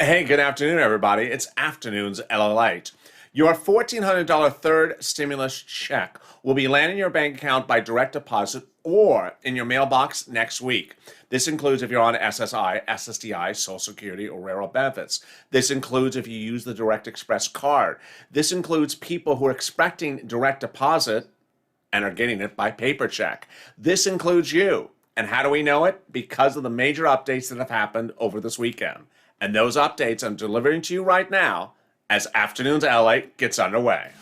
Hey, good afternoon, everybody. It's Afternoons LALATE. Your $1,400 third stimulus check will be landing in your bank account by direct deposit or in your mailbox next week. This includes if you're on SSI, SSDI, Social Security, or Railroad benefits. This includes if you use the Direct Express card. This includes people who are expecting direct deposit and are getting it by paper check. This includes you. And how do we know it? Because of the major updates that have happened over this weekend. And those updates I'm delivering to you right now as Afternoons LA gets underway.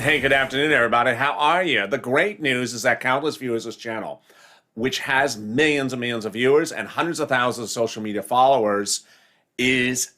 Hey, good afternoon, everybody. How are you? The great news is that countless viewers of this channel, which has millions and millions of viewers and hundreds of thousands of social media followers, is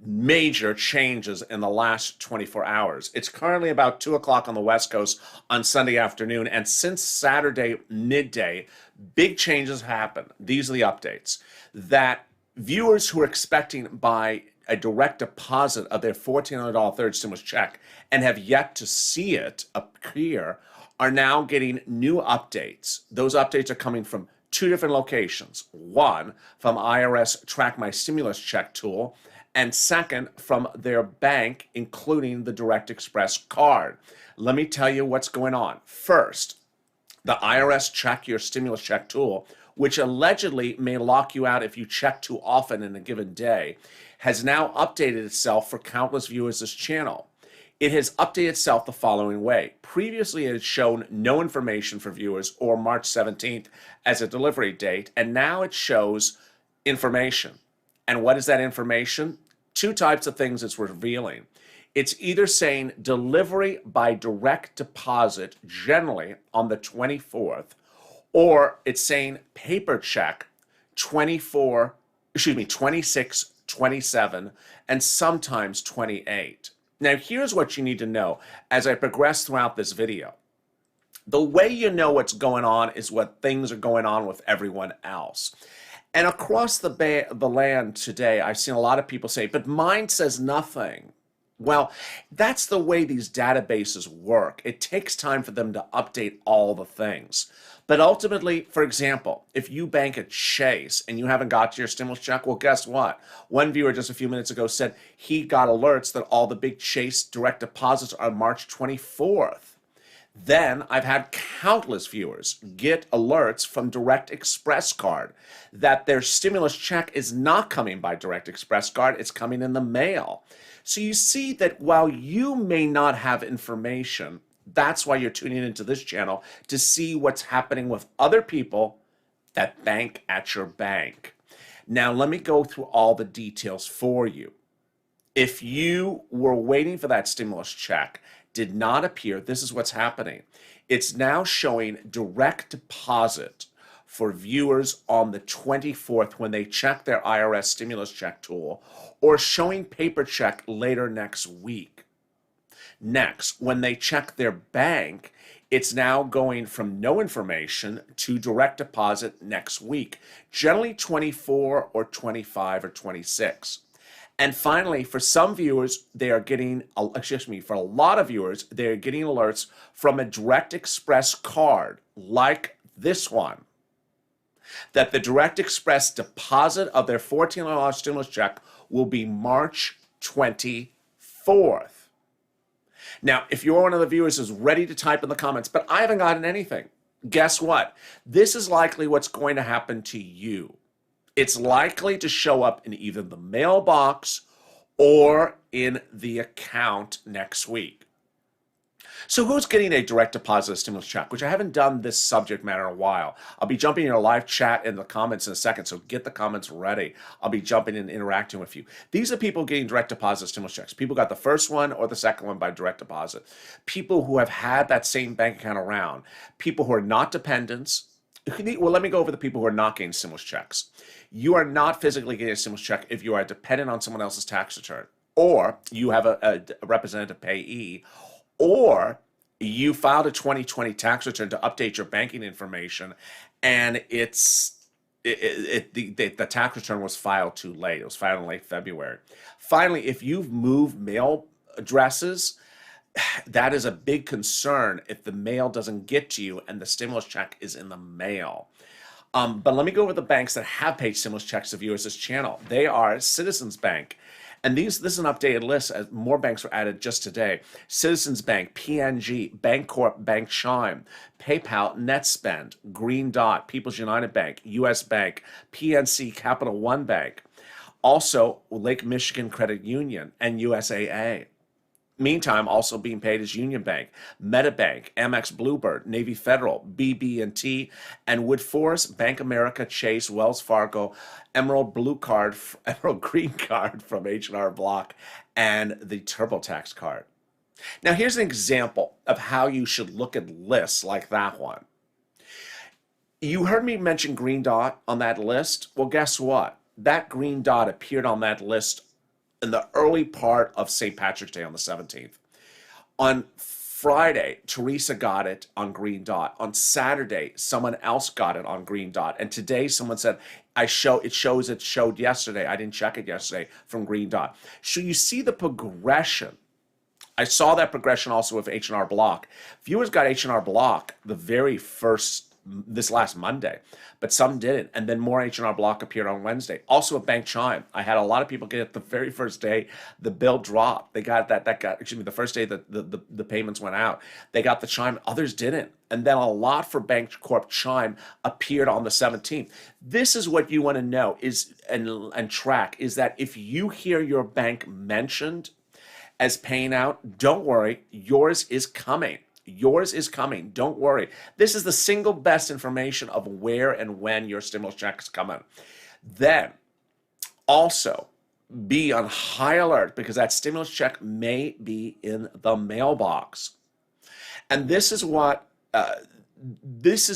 major changes in the last 24 hours. It's currently about 2 o'clock on the West Coast on Sunday afternoon, and since Saturday midday, big changes happened. These are the updates that viewers who are expecting by a direct deposit of their $1,400 third stimulus check and have yet to see it appear are now getting new updates. Those updates are coming from two different locations. One, from IRS Track My Stimulus Check tool, and second, from their bank, including the Direct Express card. Let me tell you what's going on. First, the IRS Check Your Stimulus Check tool, which allegedly may lock you out if you check too often in a given day, has now updated itself for countless viewers of this channel. It has updated itself the following way. Previously, it had shown no information for viewers or March 17th as a delivery date, and now it shows information. And what is that information? Two types of things it's revealing. It's either saying delivery by direct deposit, generally on the 24th, or it's saying paper check 26, 27, and sometimes 28. Now, here's what you need to know as I progress throughout this video. The way you know what's going on is what things are going on with everyone else. And across the land today, I've seen a lot of people say, but mine says nothing. Well, that's the way these databases work. It takes time for them to update all the things. But ultimately, for example, if you bank at Chase and you haven't got your stimulus check, well, guess what? One viewer just a few minutes ago said he got alerts that all the big Chase direct deposits are March 24th. Then I've had countless viewers get alerts from Direct Express card that their stimulus check is not coming by Direct Express card, it's coming in the mail. So you see that while you may not have information, that's why you're tuning into this channel to see what's happening with other people that bank at your bank. Now, let me go through all the details for you. If you were waiting for that stimulus check, did not appear, this is what's happening. It's now showing direct deposit for viewers on the 24th when they check their IRS stimulus check tool, or showing paper check later next week. Next, when they check their bank, it's now going from no information to direct deposit next week, generally 24 or 25 or 26. And finally, for some viewers, they are getting, for a lot of viewers, they're getting alerts from a Direct Express card like this one, that the Direct Express deposit of their $1,400 stimulus check will be March 24th. Now, if you're one of the viewers who's ready to type in the comments, but I haven't gotten anything, guess what? This is likely what's going to happen to you. It's likely to show up in either the mailbox or in the account next week. So who's getting a direct deposit stimulus check, which I haven't done this subject matter in a while. I'll be jumping in a live chat in the comments in a second, so get the comments ready. I'll be jumping in and interacting with you. These are people getting direct deposit stimulus checks. People got the first one or the second one by direct deposit. People who have had that same bank account around. People who are not dependents, Well, let me go over the people who are not getting stimulus checks. You are not physically getting a stimulus check if you are dependent on someone else's tax return, or you have a representative payee, or you filed a 2020 tax return to update your banking information, and the tax return was filed too late. It was filed in late February. Finally, if you've moved mail addresses, that is a big concern if the mail doesn't get to you and the stimulus check is in the mail. But let me go over the banks that have paid stimulus checks to viewers this channel. They are Citizens Bank. And this is an updated list as more banks were added just today. Citizens Bank, PNG, Bancorp, Bank Chime, PayPal, NetSpend, Green Dot, People's United Bank, US Bank, PNC, Capital One Bank. Also, Lake Michigan Credit Union and USAA. Meantime, also being paid is Union Bank, MetaBank, Amex Bluebird, Navy Federal, BB&T, and Woodforest, Bank America, Chase, Wells Fargo, Emerald Green Card from H&R Block, and the TurboTax card. Now, here's an example of how you should look at lists like that one. You heard me mention Green Dot on that list. Well, guess what? That Green Dot appeared on that list in the early part of St. Patrick's Day on the 17th. On Friday, Teresa got it on Green Dot. On Saturday, someone else got it on Green Dot. And today someone said, it showed yesterday. I didn't check it yesterday from Green Dot. So you see the progression. I saw that progression also with H&R Block. Viewers got H&R Block this last Monday, but some didn't. And then more H&R Block appeared on Wednesday. Also a Bank Chime. I had a lot of people get it the very first day the bill dropped. They got the first day that the payments went out. They got the Chime, others didn't. And then a lot for Bancorp Chime appeared on the 17th. This is what you want to know and track is that if you hear your bank mentioned as paying out, don't worry, yours is coming. Yours is coming. Don't worry. This is the single best information of where and when your stimulus check is coming. Then also be on high alert because that stimulus check may be in the mailbox. And this is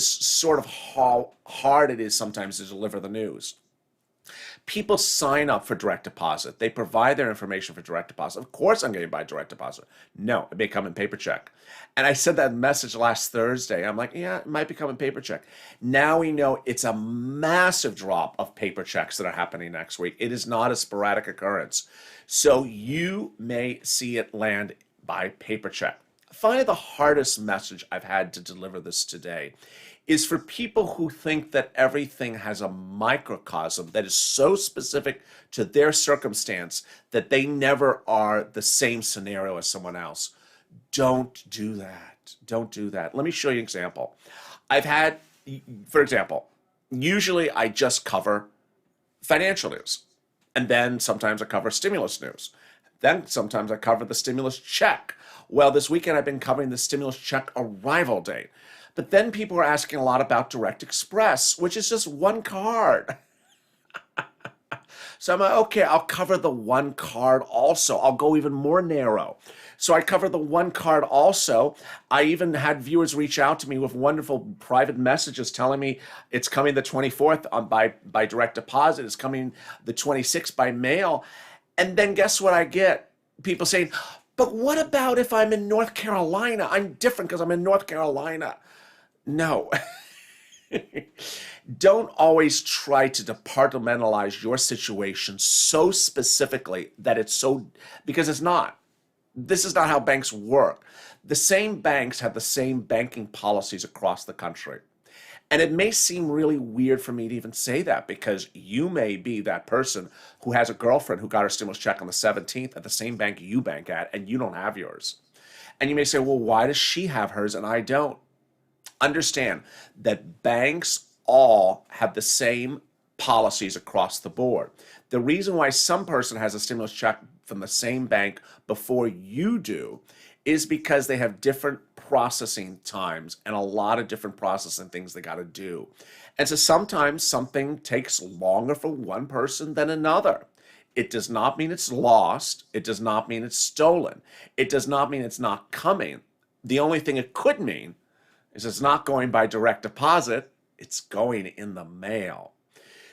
sort of how hard it is sometimes to deliver the news. People sign up for direct deposit. They provide their information for direct deposit. Of course I'm getting by direct deposit. No, it may come in paper check. And I said that message last Thursday. I'm like, yeah, it might be coming paper check. Now we know it's a massive drop of paper checks that are happening next week. It is not a sporadic occurrence. So you may see it land by paper check. Finally, the hardest message I've had to deliver this today is for people who think that everything has a microcosm that is so specific to their circumstance that they never are the same scenario as someone else. Don't do that. Don't do that. Let me show you an example. For example, usually I just cover financial news. And then sometimes I cover stimulus news. Then sometimes I cover the stimulus check. Well, this weekend I've been covering the stimulus check arrival date. But then people are asking a lot about Direct Express, which is just one card. So I'm like, okay, I'll cover the one card also. I'll go even more narrow. So I cover the one card also. I even had viewers reach out to me with wonderful private messages telling me it's coming the 24th by direct deposit. It's coming the 26th by mail. And then guess what I get? People saying, but what about if I'm in North Carolina? I'm different because I'm in North Carolina. No. Don't always try to departmentalize your situation so specifically that because it's not. This is not how banks work. The same banks have the same banking policies across the country. And it may seem really weird for me to even say that because you may be that person who has a girlfriend who got her stimulus check on the 17th at the same bank you bank at, and you don't have yours. And you may say, well, why does she have hers and I don't? Understand that banks all have the same policies across the board. The reason why some person has a stimulus check from the same bank before you do is because they have different processing times and a lot of different processing things they got to do. And so sometimes something takes longer for one person than another. It does not mean it's lost. It does not mean it's stolen. It does not mean it's not coming. The only thing it could mean is it's not going by direct deposit. It's going in the mail.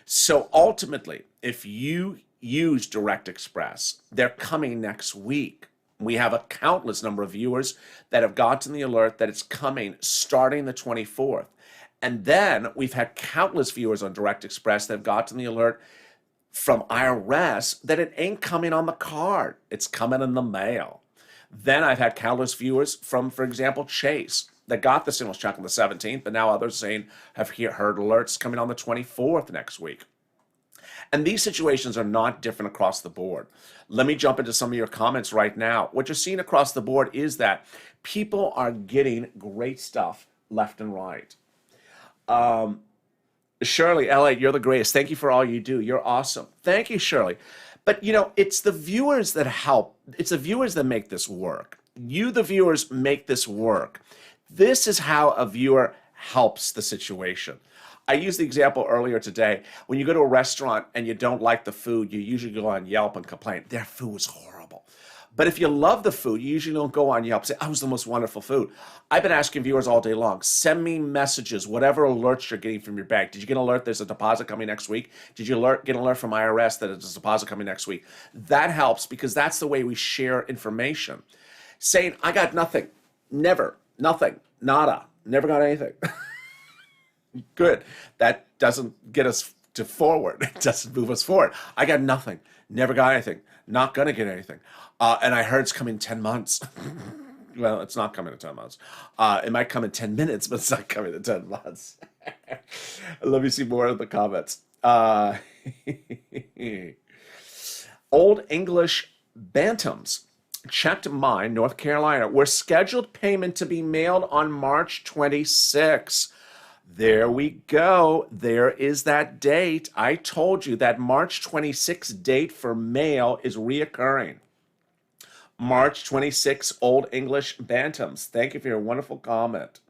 So ultimately, if you use Direct Express, they're coming next week. We have a countless number of viewers that have gotten the alert that it's coming starting the 24th. And then we've had countless viewers on Direct Express that have gotten the alert from IRS that it ain't coming on the card. It's coming in the mail. Then I've had countless viewers from, for example, Chase that got the stimulus check on the 17th, but now others saying have heard alerts coming on the 24th next week. And these situations are not different across the board. Let me jump into some of your comments right now. What you're seeing across the board is that people are getting great stuff left and right. Shirley, LA, you're the greatest. Thank you for all you do. You're awesome. Thank you, Shirley. But, you know, it's the viewers that help. It's the viewers that make this work. You, the viewers, make this work. This is how a viewer helps the situation. I used the example earlier today. When you go to a restaurant and you don't like the food, you usually go on Yelp and complain. Their food was horrible. But if you love the food, you usually don't go on Yelp and say, oh, it was the most wonderful food. I've been asking viewers all day long, send me messages, whatever alerts you're getting from your bank. Did you get an alert there's a deposit coming next week? Did you get an alert from IRS that there's a deposit coming next week? That helps because that's the way we share information. Saying, I got nothing, never, nothing, nada, never got anything. Good. That doesn't get us to forward. It doesn't move us forward. I got nothing, never got anything, not going to get anything. And I heard it's coming in 10 months. Well, it's not coming in 10 months. It might come in 10 minutes, but it's not coming in 10 months. Let me see more of the comments. Old English Bantams. Checked mine, North Carolina. We're scheduled payment to be mailed on March 26. There we go. There is that date. I told you that March 26 date for mail is reoccurring. March 26, Old English Bantams. Thank you for your wonderful comment.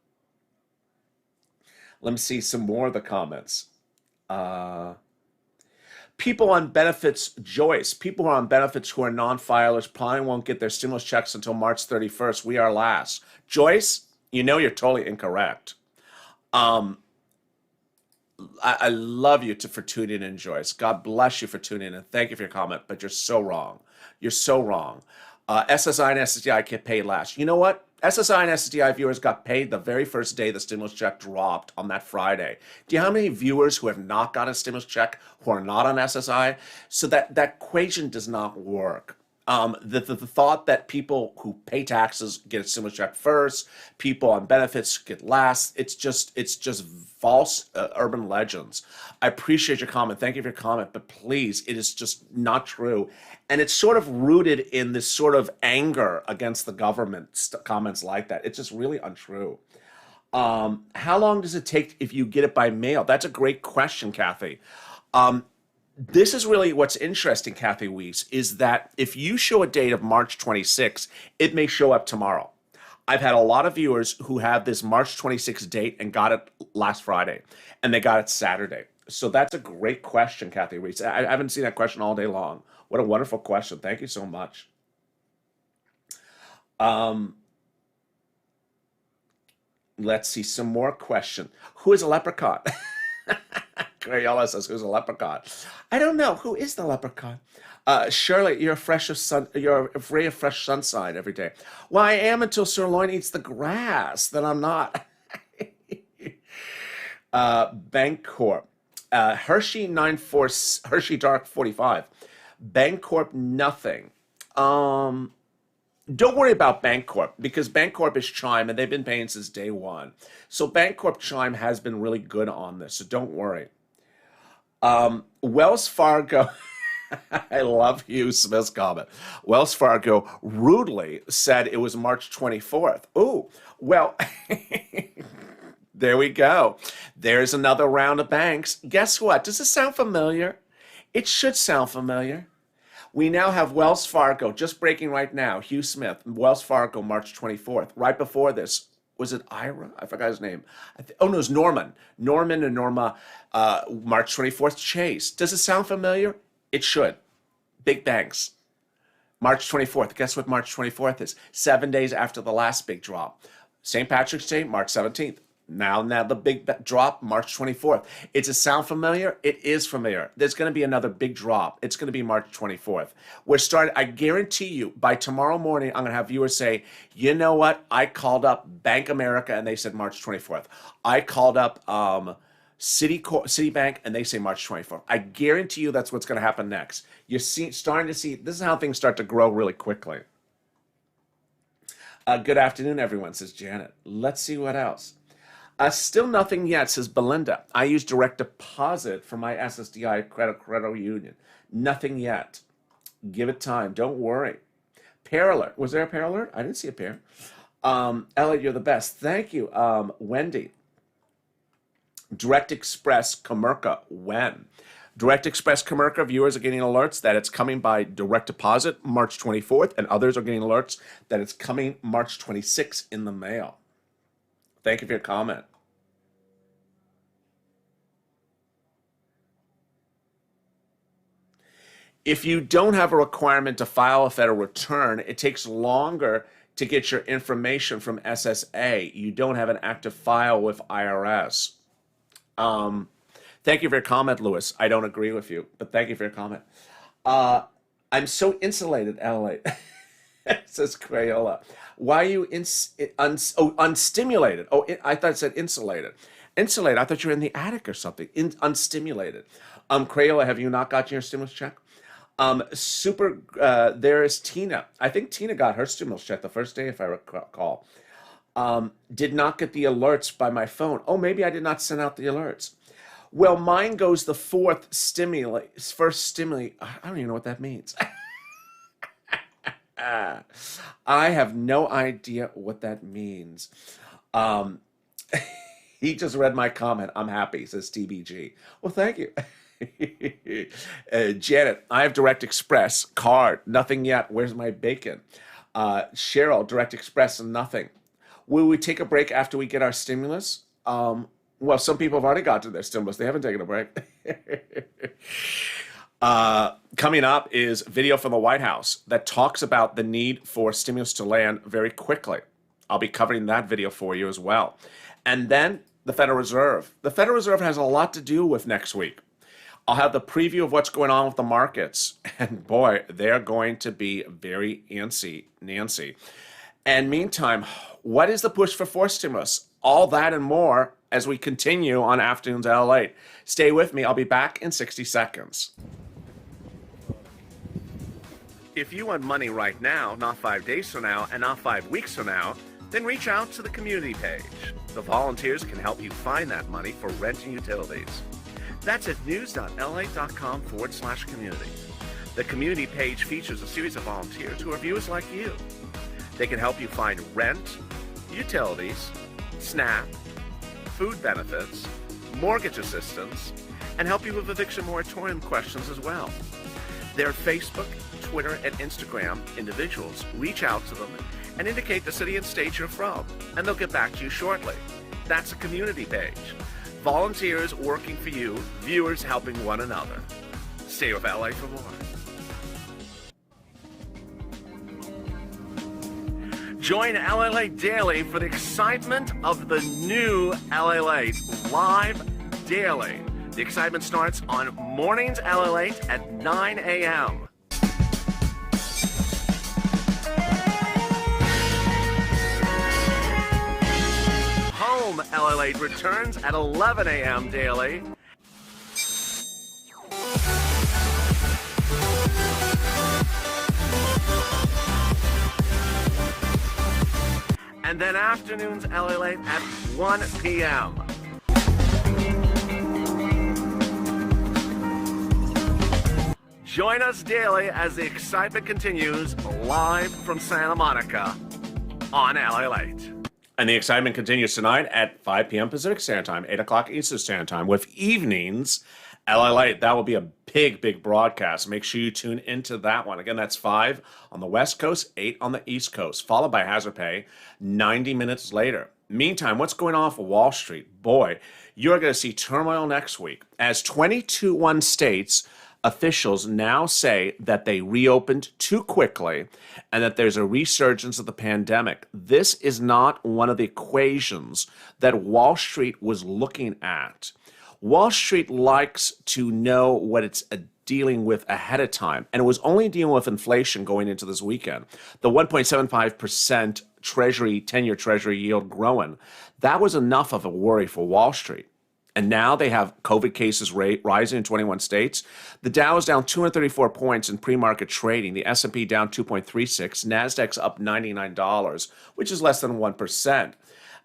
Let me see some more of the comments. People on benefits, Joyce, people who are on benefits who are non-filers probably won't get their stimulus checks until March 31st. We are last. Joyce, you know you're totally incorrect. I love you for tuning in, Joyce. God bless you for tuning in. Thank you for your comment, but you're so wrong. You're so wrong. SSI and SSDI get paid last. You know what? SSI and SSDI viewers got paid the very first day the stimulus check dropped on that Friday. Do you know how many viewers who have not got a stimulus check who are not on SSI? So that equation does not work. The thought that people who pay taxes get a stimulus check first, people on benefits get last, it's just false urban legends. I appreciate your comment. Thank you for your comment, but please, it is just not true. And it's sort of rooted in this sort of anger against the government, comments like that. It's just really untrue. How long does it take if you get it by mail? That's a great question, Kathy. This is really what's interesting, Kathy Weiss, is that if you show a date of March 26, it may show up tomorrow. I've had a lot of viewers who have this March 26 date and got it last Friday, and they got it Saturday. So that's a great question, Kathy Weiss. I haven't seen that question all day long. What a wonderful question. Thank you so much. Let's see some more question. Who is a leprechaun? Crayola says, who's a leprechaun? I don't know. Who is the leprechaun? Shirley, you're a ray of fresh sunshine every day. Well, I am until Sirloin eats the grass. Then I'm not. Bancorp. Hershey Dark 45. Bancorp, nothing. Don't worry about Bancorp because Bancorp is Chime and they've been paying since day one. So Bancorp Chime has been really good on this, so don't worry. Wells Fargo, I love Hugh Smith's comment. Wells Fargo rudely said it was March 24th. Ooh, well, there we go. There's another round of banks. Guess what? Does this sound familiar? It should sound familiar. We now have Wells Fargo, just breaking right now, Hugh Smith, Wells Fargo, March 24th. Right before this, was it Ira? I forgot his name. Oh, no, it was Norman. Norman and Norma, March 24th, Chase. Does it sound familiar? It should. Big banks. March 24th. Guess what March 24th is? 7 days after the last big drop. St. Patrick's Day, March 17th. Now the big drop, March 24th. Does it sound familiar? It is familiar. There's going to be another big drop. It's going to be March 24th. I guarantee you, by tomorrow morning, I'm going to have viewers say, you know what? I called up Bank America and they said March 24th. I called up Citibank and they say March 24th. I guarantee you that's what's going to happen next. You're starting to see, this is how things start to grow really quickly. Good afternoon, everyone, says Janet. Let's see what else. Still nothing yet, says Belinda. I use direct deposit for my SSDI credit union. Nothing yet. Give it time. Don't worry. Pair alert. Was there a pair alert? I didn't see a pair. Elliot, you're the best. Thank you. Wendy. Direct Express Comerica. When? Direct Express Comerica viewers are getting alerts that it's coming by direct deposit March 24th, and others are getting alerts that it's coming March 26th in the mail. Thank you for your comment. If you don't have a requirement to file a federal return, it takes longer to get your information from SSA. You don't have an active file with IRS. Thank you for your comment, Lewis. I don't agree with you, but thank you for your comment. I'm so insulated, Elliot, says Crayola. Why are you unstimulated? Oh, I thought it said insulated. Insulated, I thought you were in the attic or something. Unstimulated. Crayola, have you not gotten your stimulus check? There is Tina. I think Tina got her stimulus check the first day, if I recall. Did not get the alerts by my phone. Oh, maybe I did not send out the alerts. Well, mine goes the first stimuli. I don't even know what that means. I have no idea what that means. He just read my comment. I'm happy, says TBG. Well, thank you. Janet, I have Direct Express card. Nothing yet. Where's my bacon? Cheryl, Direct Express and nothing. Will we take a break after we get our stimulus? Well, some people have already got to their stimulus. They haven't taken a break. Coming up is video from the White House that talks about the need for stimulus to land very quickly. I'll be covering that video for you as well. And then the Federal Reserve. The Federal Reserve has a lot to do with next week. I'll have the preview of what's going on with the markets. And boy, they're going to be very antsy. And meantime, what is the push for forced stimulus? All that and more as we continue on Afternoons at LALATE. Stay with me. I'll be back in 60 seconds. If you want money right now, not 5 days from now, and not 5 weeks from now, then reach out to the community page. The volunteers can help you find that money for rent and utilities. That's at news.la.com/community. The community page features a series of volunteers who are viewers like you. They can help you find rent, utilities, SNAP, food benefits, mortgage assistance, and help you with eviction moratorium questions as well. Their Facebook, Twitter, and Instagram individuals reach out to them and indicate the city and state you're from, and they'll get back to you shortly. That's a community page. Volunteers working for you, viewers helping one another. Stay with LA for more. Join LALATE Daily for the excitement of the new LALATE live daily. The excitement starts on mornings LALATE at 9 a.m. Home LALATE returns at 11 a.m. daily. And then afternoons LALATE at 1 p.m. Join us daily as the excitement continues live from Santa Monica on LALATE. And the excitement continues tonight at 5 p.m. Pacific Standard Time, 8 o'clock Eastern Standard Time, with evenings LALATE. That will be a big broadcast. Make sure you tune into that one. Again, that's 5 on the West Coast, 8 on the East Coast, followed by Hazard Pay 90 minutes later. Meantime, what's going on for Wall Street? Boy, you're going to see turmoil next week as 22 states Officials now say that they reopened too quickly and that there's a resurgence of the pandemic. This is not one of the equations that Wall Street was looking at. Wall Street likes to know what it's dealing with ahead of time, and it was only dealing with inflation going into this weekend. The 1.75% Treasury, 10-year Treasury yield growing, that was enough of a worry for Wall Street. And now they have COVID cases rising in 21 states. The Dow is down 234 points in pre-market trading. The S&P down 2.36. Nasdaq's up $99, which is less than 1%.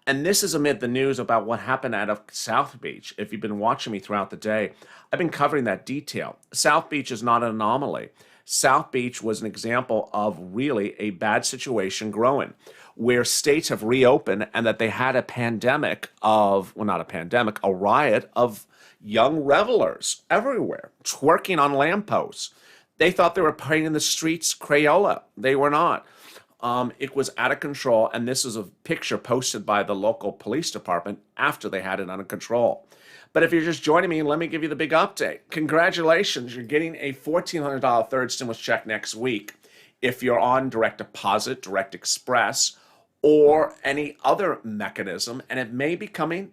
And this is amid the news about what happened out of South Beach. If you've been watching me throughout the day, I've been covering that detail. South Beach is not an anomaly. South Beach was an example of really a bad situation growing, where states have reopened and that they had a pandemic of, well, not a pandemic, a riot of young revelers everywhere, twerking on lampposts. They thought they were playing in the streets Crayola. They were not. It was out of control, and this is a picture posted by the local police department after they had it under control. But if you're just joining me, let me give you the big update. Congratulations, you're getting a $1,400 third stimulus check next week if you're on direct deposit, direct express, or any other mechanism, and it may be coming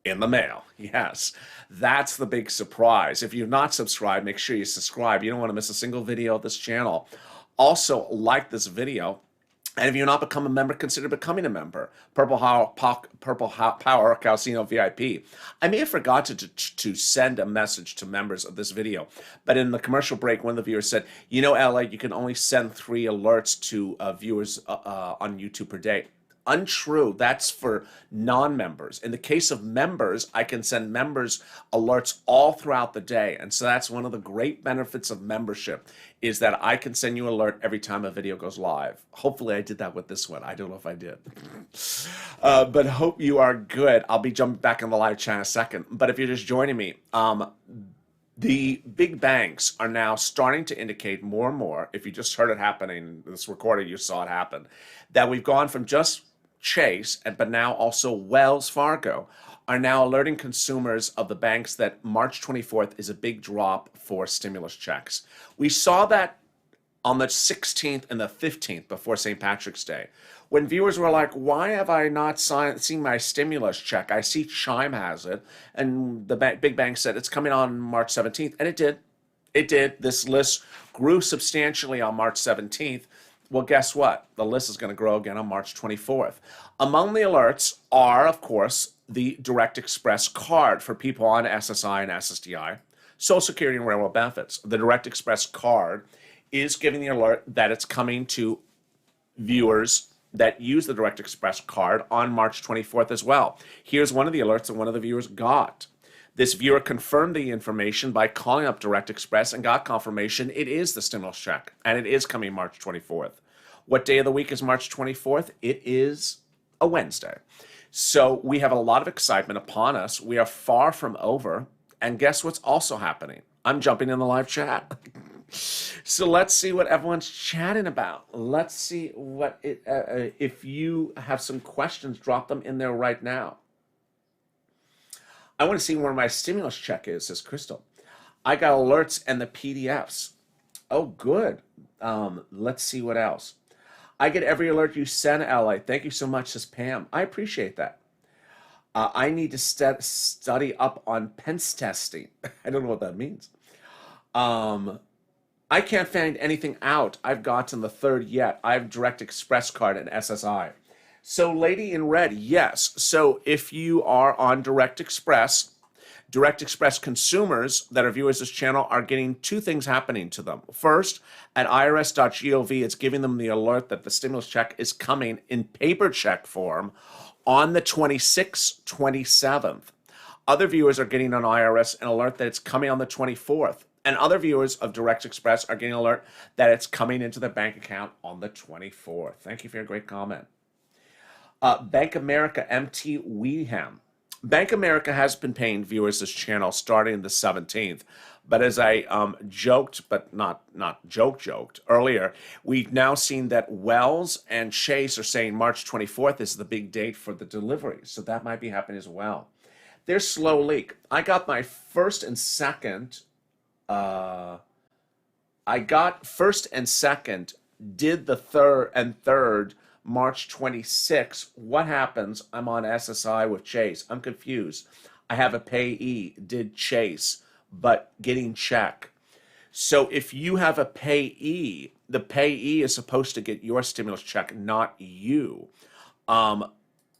in the mail. Yes, that's the big surprise. If you're not subscribed, make sure you subscribe. You don't want to miss a single video of this channel. Also, like this video, and if you're not become a member, consider becoming a member. Purple Power Casino VIP. I may have forgotten to send a message to members of this video, but in the commercial break, one of the viewers said, you know, LA, you can only send 3 alerts to viewers on YouTube per day. Untrue. That's for non-members. In the case of members, I can send members alerts all throughout the day. And so that's one of the great benefits of membership, is that I can send you an alert every time a video goes live. Hopefully I did that with this one. I don't know if I did. But hope you are good. I'll be jumping back in the live chat in a second. But if you're just joining me, the big banks are now starting to indicate more and more, if you just heard it happening, this recording, you saw it happen, that we've gone from just Chase, but now also Wells Fargo, are now alerting consumers of the banks that March 24th is a big drop for stimulus checks. We saw that on the 16th and the 15th before St. Patrick's Day, when viewers were like, why have I not seen my stimulus check? I see Chime has it, and the big bank said it's coming on March 17th, and it did. It did. This list grew substantially on March 17th. Well, guess what? The list is going to grow again on March 24th. Among the alerts are, of course, the Direct Express card for people on SSI and SSDI, Social Security and Railroad benefits. The Direct Express card is giving the alert that it's coming to viewers that use the Direct Express card on March 24th as well. Here's one of the alerts that one of the viewers got. This viewer confirmed the information by calling up Direct Express and got confirmation it is the stimulus check, and it is coming March 24th. What day of the week is March 24th? It is a Wednesday. So we have a lot of excitement upon us. We are far from over. And guess what's also happening? I'm jumping in the live chat. So let's see what everyone's chatting about. Let's see what if you have some questions, drop them in there right now. I want to see where my stimulus check is, says Crystal. I got alerts and the PDFs. Oh, good. Let's see what else. I get every alert you send, LA. Thank you so much, says Pam. I appreciate that. I need to study up on pence testing. I don't know what that means. I can't find anything out. I've gotten the third yet. I have Direct Express card and SSI. So Lady in Red, yes. So if you are on Direct Express consumers that are viewers of this channel are getting 2 things happening to them. First, at irs.gov, it's giving them the alert that the stimulus check is coming in paper check form on the 26th, 27th. Other viewers are getting on IRS an alert that it's coming on the 24th. And other viewers of Direct Express are getting an alert that it's coming into their bank account on the 24th. Thank you for your great comment. Bank America, MT Weeham. Bank America has been paying viewers this channel starting the 17th. But as I joked, but not joked earlier, we've now seen that Wells and Chase are saying March 24th is the big date for the delivery. So that might be happening as well. There's slow leak. I got my first and second Uh, I got first and second, did the third March 26th. What happens? I'm on SSI with Chase. I'm confused. I have a payee, did Chase, but getting check. So if you have a payee, the payee is supposed to get your stimulus check, not you. Um,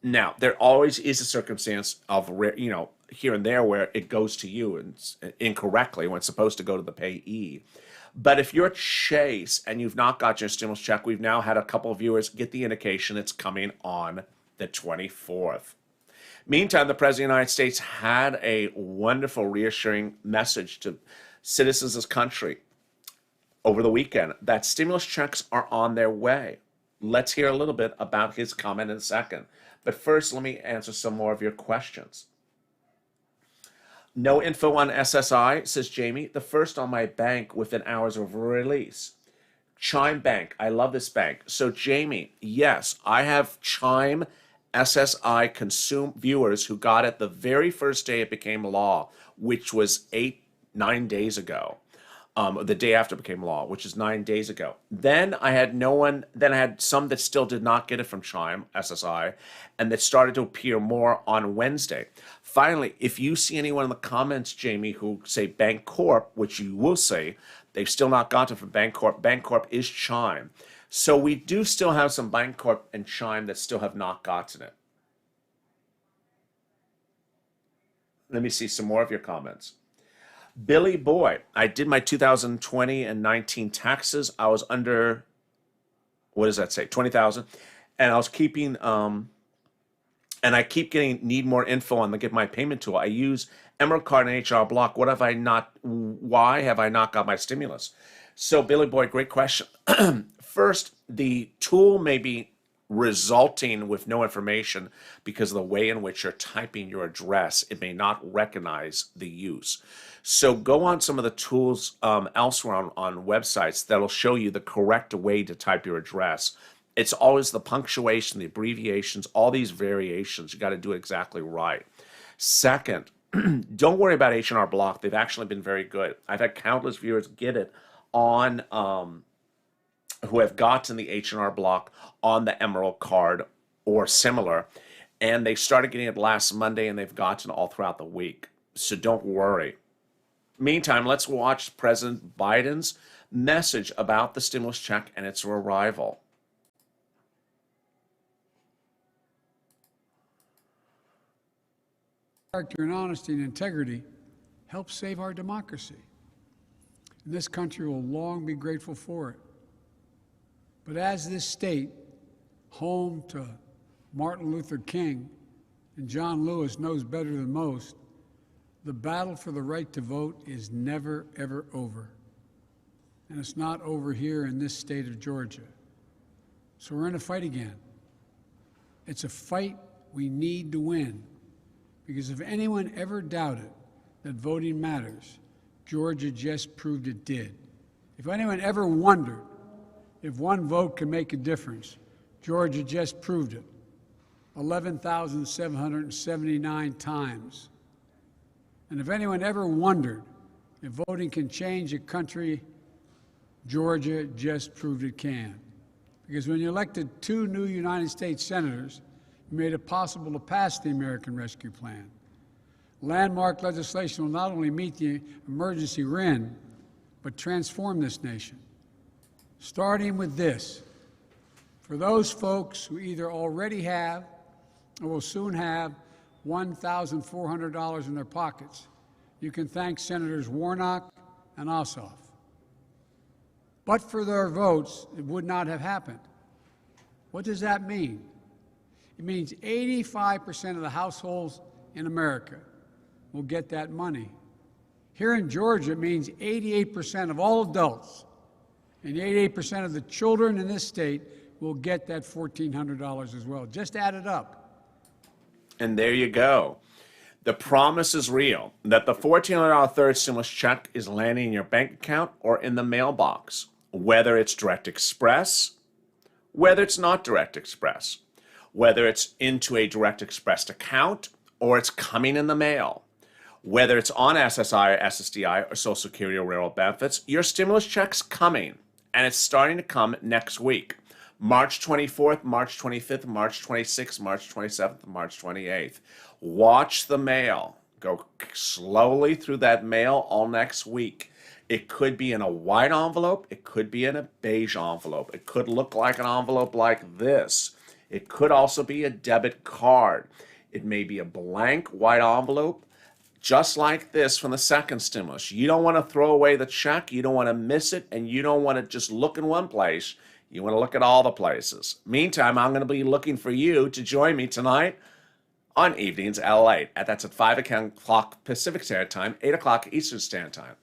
Now, there always is a circumstance of, here and there where it goes to you and incorrectly when it's supposed to go to the payee. But if you're Chase and you've not got your stimulus check, we've now had a couple of viewers get the indication it's coming on the 24th. Meantime, the President of the United States had a wonderful, reassuring message to citizens of this country over the weekend that stimulus checks are on their way. Let's hear a little bit about his comment in a second. But first, let me answer some more of your questions. No info on SSI, says Jamie. The first on my bank within hours of release. Chime Bank. I love this bank. So, Jamie, yes, I have Chime SSI consume viewers who got it the very first day it became law, which was 9 days ago. The day after it became law, which is 9 days ago. Then I had then I had some that still did not get it from Chime, SSI, and that started to appear more on Wednesday. Finally, if you see anyone in the comments, Jamie, who say Bank Corp, which you will say, they've still not gotten it from Bank Corp. Bank Corp is Chime. So we do still have some Bank Corp and Chime that still have not gotten it. Let me see some more of your comments. Billy Boy, I did my 2020 and 19 taxes. I was under, what does that say, 20,000, and I was keeping, and I keep need more info on the Get My Payment tool. I use Emerald Card and HR Block. Why have I not got my stimulus? So Billy Boy, great question. First, the tool may be resulting with no information because of the way in which you're typing your address. It may not recognize the use. So go on some of the tools elsewhere on websites that'll show you the correct way to type your address. It's always the punctuation, the abbreviations, all these variations. You got to do it exactly right. Second, don't worry about H&R Block. They've actually been very good. I've had countless viewers get it on who have gotten the H&R Block on the Emerald Card or similar, and they started getting it last Monday, and they've gotten all throughout the week. So don't worry. Meantime, let's watch President Biden's message about the stimulus check and its arrival. Character and honesty and integrity help save our democracy. And this country will long be grateful for it. But as this state, home to Martin Luther King and John Lewis, knows better than most, the battle for the right to vote is never, ever over. And it's not over here in this state of Georgia. So we're in a fight again. It's a fight we need to win. Because if anyone ever doubted that voting matters, Georgia just proved it did. If anyone ever wondered if one vote can make a difference, Georgia just proved it. 11,779 times. And if anyone ever wondered if voting can change a country, Georgia just proved it can. Because when you elected 2 new United States senators, you made it possible to pass the American Rescue Plan. Landmark legislation will not only meet the emergency we're in, but transform this nation. Starting with this, for those folks who either already have or will soon have $1,400 in their pockets, you can thank Senators Warnock and Ossoff. But for their votes, it would not have happened. What does that mean? It means 85% of the households in America will get that money. Here in Georgia, it means 88% of all adults and 88% of the children in this state will get that $1,400 as well. Just add it up. And there you go. The promise is real that the $1,400 third stimulus check is landing in your bank account or in the mailbox, whether it's Direct Express, whether it's not Direct Express, whether it's into a Direct Express account or it's coming in the mail. Whether it's on SSI or SSDI or Social Security or Railroad benefits, your stimulus check's coming, and it's starting to come next week. March 24th, March 25th, March 26th, March 27th, March 28th. Watch the mail. Go slowly through that mail all next week. It could be in a white envelope. It could be in a beige envelope. It could look like an envelope like this. It could also be a debit card. It may be a blank white envelope, just like this from the second stimulus. You don't want to throw away the check. You don't want to miss it. And you don't want to just look in one place. You want to look at all the places. Meantime, I'm going to be looking for you to join me tonight on Evenings LALATE. That's at 5 o'clock Pacific Standard Time, 8 o'clock Eastern Standard Time.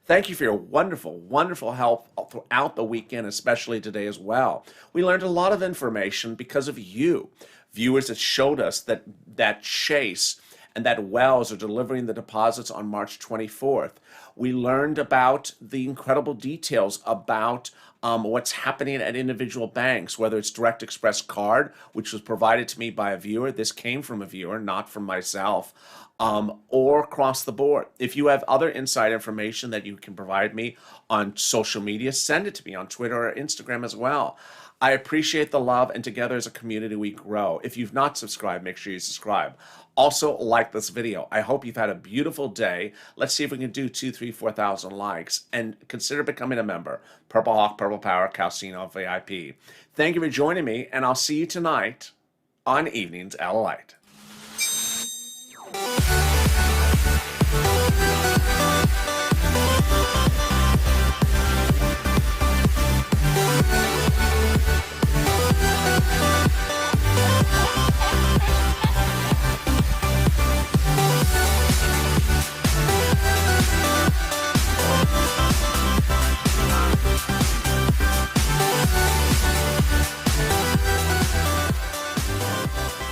Thank you for your wonderful, wonderful help throughout the weekend, especially today as well. We learned a lot of information because of you, viewers that showed us that Chase and that Wells are delivering the deposits on March 24th. We learned about the incredible details about what's happening at individual banks, whether it's Direct Express card, which was provided to me by a viewer. This came from a viewer, not from myself. Or across the board. If you have other inside information that you can provide me on social media, send it to me on Twitter or Instagram as well. I appreciate the love, and together as a community we grow. If you've not subscribed, make sure you subscribe. Also, like this video. I hope you've had a beautiful day. Let's see if we can do 2,000, 3,000, 4,000 likes, and consider becoming a member. Purple Hawk, Purple Power, Calcino VIP. Thank you for joining me, and I'll see you tonight on Evenings LALATE.